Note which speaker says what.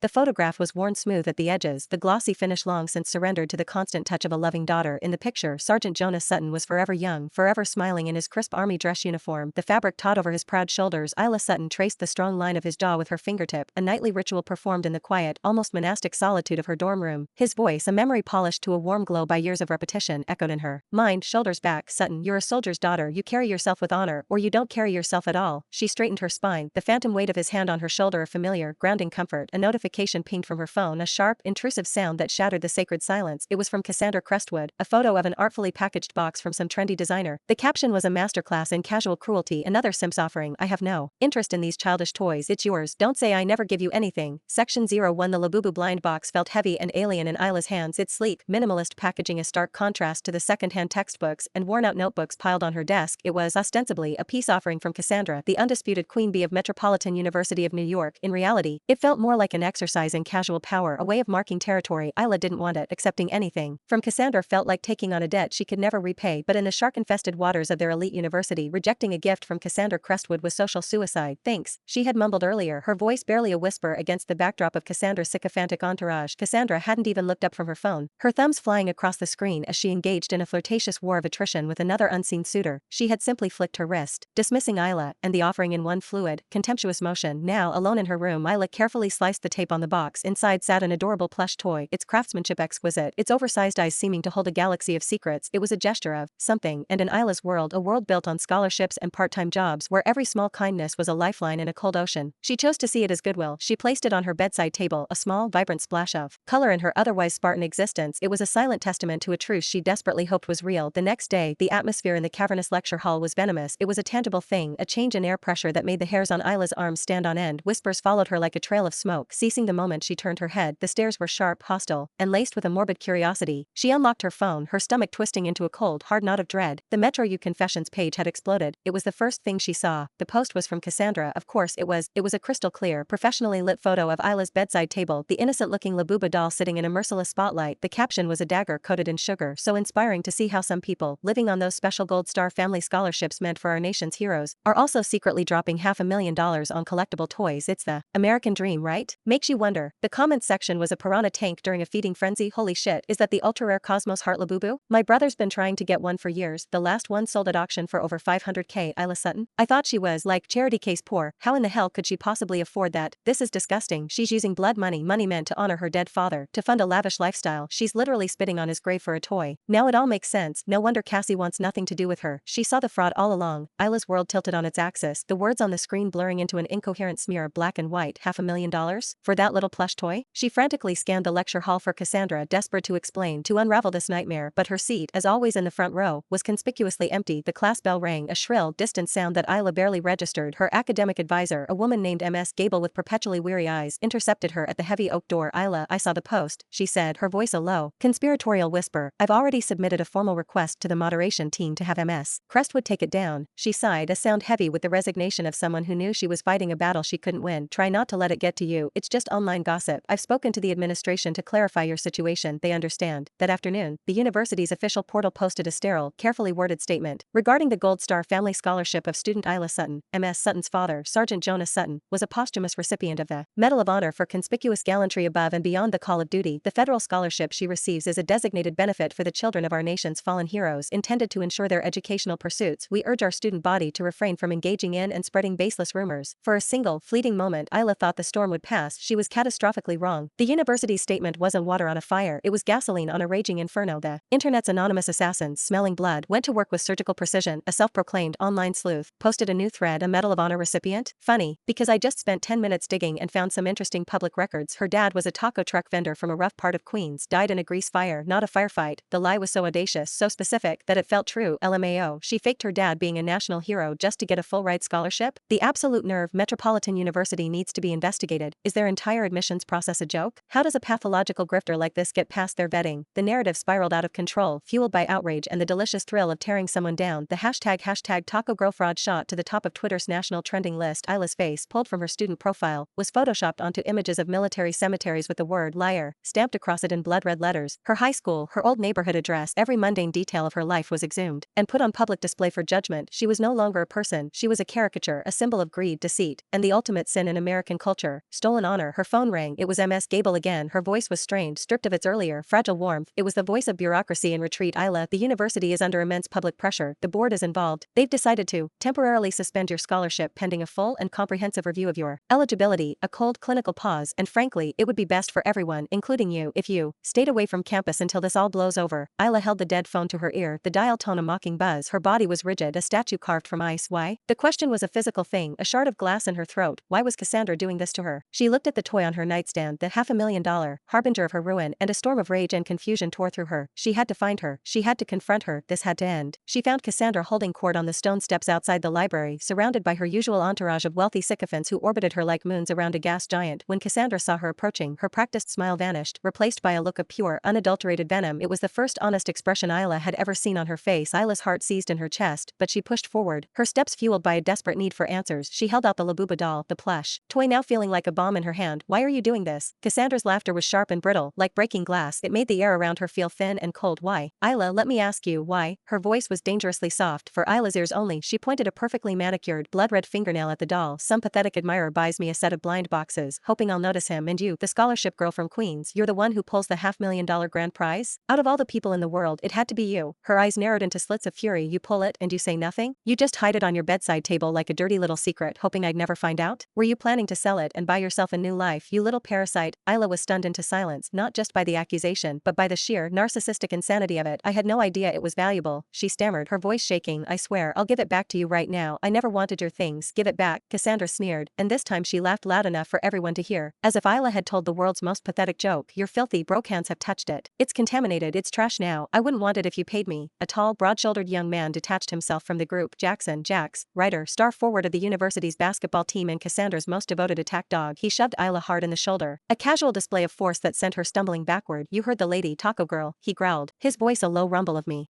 Speaker 1: The photograph was worn smooth at the edges, the glossy finish long since surrendered to the constant touch of a loving daughter. In the picture, Sergeant Jonas Sutton was forever young, forever smiling in his crisp army dress uniform, the fabric taut over his proud shoulders. Isla Sutton traced the strong line of his jaw with her fingertip, a nightly ritual performed in the quiet, almost monastic solitude of her dorm room. His voice, a memory polished to a warm glow by years of repetition, echoed in her mind. Shoulders back, Sutton, you're a soldier's daughter, you carry yourself with honor, or you don't carry yourself at all. She straightened her spine, the phantom weight of his hand on her shoulder a familiar, grounding comfort. A notification pinged from her phone, a sharp, intrusive sound that shattered the sacred silence. It was from Cassandra Crestwood, a photo of an artfully packaged box from some trendy designer. The caption was a masterclass in casual cruelty, another simp's offering. I have no interest in these childish toys, it's yours, don't say I never give you anything. Section 01. The Labubu blind box felt heavy and alien in Isla's hands, its sleek, minimalist packaging a stark contrast to the second-hand textbooks and worn-out notebooks piled on her desk. It was ostensibly a peace offering from Cassandra, the undisputed queen bee of Metropolitan University of New York. In reality, it felt more like an exercise in casual power, a way of marking territory. Isla didn't want it. Accepting anything from Cassandra felt like taking on a debt she could never repay, but in the shark-infested waters of their elite university, rejecting a gift from Cassandra Crestwood was social suicide. Thanks, she had mumbled earlier, her voice barely a whisper against the backdrop of Cassandra's sycophantic entourage. Cassandra hadn't even looked up from her phone, her thumbs flying across the screen as she engaged in a flirtatious war of attrition with another unseen suitor. She had simply flicked her wrist, dismissing Isla and the offering in one fluid, contemptuous motion. Now, alone in her room, Isla carefully sliced the tape on the box. Inside sat an adorable plush toy, its craftsmanship exquisite, its oversized eyes seeming to hold a galaxy of secrets. It was a gesture of something, and in Isla's world, a world built on scholarships and part-time jobs where every small kindness was a lifeline in a cold ocean. She chose to see it as goodwill. She placed it on her bedside table, a small, vibrant splash of color in her otherwise Spartan existence. It was a silent testament to a truth she desperately hoped was real. The next day, the atmosphere in the cavernous lecture hall was venomous. It was a tangible thing, a change in air pressure that made the hairs on Isla's arms stand on end. Whispers followed her like a trail of smoke, ceasing the moment she turned her head. The stares were sharp, hostile, and laced with a morbid curiosity. She unlocked her phone, her stomach twisting into a cold, hard knot of dread. The Metro U Confessions page had exploded. It was the first thing she saw. The post was from Cassandra. Of course it was a crystal clear, professionally lit photo of Isla's bedside table, the innocent-looking Labubu doll sitting in a merciless spotlight. The caption was a dagger coated in sugar, so inspiring to see how some people, living on those special Gold Star family scholarships meant for our nation's heroes, are also secretly dropping $500,000 on collectible toys. It's the American dream, right? Makes you wonder. The comments section was a piranha tank during a feeding frenzy. Holy shit, is that the ultra-rare Cosmos Heart Labubu? My brother's been trying to get one for years. The last one sold at auction for over $500K. Isla Sutton? I thought she was, like, charity case poor. How in the hell could she possibly afford that? This is disgusting. She's using blood money meant to honor her dead father, to fund a lavish lifestyle. She's literally spitting on his grave for a toy. Now it all makes sense. No wonder Cassie wants nothing to do with her. She saw the fraud all along. Isla's world tilted on its axis, the words on the screen blurring into an incoherent smear of black and white. $500,000? For that little plush toy? She frantically scanned the lecture hall for Cassandra, desperate to explain, to unravel this nightmare, but her seat, as always in the front row, was conspicuously empty. The class bell rang, a shrill, distant sound that Isla barely registered. Her academic advisor, a woman named Ms. Gable with perpetually weary eyes, intercepted her at the heavy oak door. Isla, I saw the post, she said, her voice a low, conspiratorial whisper. I've already submitted a formal request to the moderation team to have Ms. Crestwood take it down. She sighed, a sound heavy with the resignation of someone who knew she was fighting a battle she couldn't win. Try not to let it get to you. It's just online gossip. I've spoken to the administration to clarify your situation. They understand. That afternoon, the university's official portal posted a sterile, carefully worded statement regarding the Gold Star Family Scholarship of student Isla Sutton. Ms. Sutton's father, Sergeant Jonas Sutton, was a posthumous recipient of the Medal of Honor for conspicuous gallantry above and beyond the call of duty. The federal scholarship she receives is a designated benefit for the children of our nation's fallen heroes, intended to ensure their educational pursuits. We urge our student body to refrain from engaging in and spreading baseless rumors. For a single, fleeting moment, Isla thought the storm would pass. She was catastrophically wrong. The university's statement wasn't water on a fire, it was gasoline on a raging inferno. The internet's anonymous assassins, smelling blood, went to work with surgical precision. A self-proclaimed online sleuth posted a new thread. A Medal of Honor recipient? Funny, because I just spent 10 minutes digging and found some interesting public records. Her dad was a taco truck vendor from a rough part of Queens, died in a grease fire, not a firefight. The lie was so audacious, so specific, that it felt true. LMAO, she faked her dad being a national hero just to get a full-ride scholarship? The absolute nerve. Metropolitan University needs to be investigated. Is their entire admissions process a joke? How does a pathological grifter like this get past their vetting? The narrative spiraled out of control, fueled by outrage and the delicious thrill of tearing someone down. The hashtag Taco Grow fraud shot to the top of Twitter's national trending list. Isla's face, pulled from her student profile, was photoshopped onto images of military cemeteries with the word liar stamped across it in blood-red letters. Her high school, her old neighborhood address, every mundane detail of her life was exhumed and put on public display for judgment. She was no longer a person, she was a caricature, a symbol of greed, deceit, and the ultimate sin in American culture, stolen honor. her phone rang. It was Ms. Gable again. Her voice was strained, stripped of its earlier, fragile warmth. It was the voice of bureaucracy in retreat. Isla, the university is under immense public pressure. The board is involved. They've decided to temporarily suspend your scholarship pending a full and comprehensive review of your eligibility. A cold clinical pause, and frankly, it would be best for everyone, including you, if you stayed away from campus until this all blows over. Isla held the dead phone to her ear, the dial tone a mocking buzz. Her body was rigid, a statue carved from ice. Why? The question was a physical thing, a shard of glass in her throat. Why was Cassandra doing this to her? She looked at the toy on her nightstand, the $500,000 harbinger of her ruin, and a storm of rage and confusion tore through her. She had to find her. She had to confront her. This had to end. She found Cassandra holding court on the stone steps outside the library, surrounded by her usual entourage of wealthy sycophants who orbited her like moons around a gas giant. When Cassandra saw her approaching, her practiced smile vanished, replaced by a look of pure, unadulterated venom. It was the first honest expression Isla had ever seen on her face. Isla's heart seized in her chest, but she pushed forward, her steps fueled by a desperate need for answers. She held out the Labuba doll, the plush toy now feeling like a bomb in her hand. Why are you doing this? Cassandra's laughter was sharp and brittle, like breaking glass. It made the air around her feel thin and cold. Why? Isla, let me ask you, why? Her voice was dangerously soft, for Isla's ears only. She pointed a perfectly manicured, blood-red fingernail at the doll. Some pathetic admirer buys me a set of blind boxes, hoping I'll notice him, and you, the scholarship girl from Queens, you're the one who pulls the $500,000 grand prize? Out of all the people in the world, it had to be you. Her eyes narrowed into slits of fury. You pull it, and you say nothing? You just hide it on your bedside table like a dirty little secret, hoping I'd never find out? Were you planning to sell it and buy yourself a new life, you little parasite? Isla was stunned into silence, not just by the accusation, but by the sheer, narcissistic insanity of it. I had no idea it was valuable, she stammered, her voice shaking. I swear, I'll give it back to you right now. I never wanted your things. Give it back, Cassandra sneered, and this time she laughed loud enough for everyone to hear, as if Isla had told the world's most pathetic joke. Your filthy, broke hands have touched it. It's contaminated, it's trash now. I wouldn't want it if you paid me. A tall, broad-shouldered young man detached himself from the group. Jackson, Jax, writer, star forward of the university's basketball team and Cassandra's most devoted attack dog. He shoved Isla hard in the shoulder, a casual display of force that sent her stumbling backward. You heard the lady, Taco Girl, he growled, his voice a low rumble of me.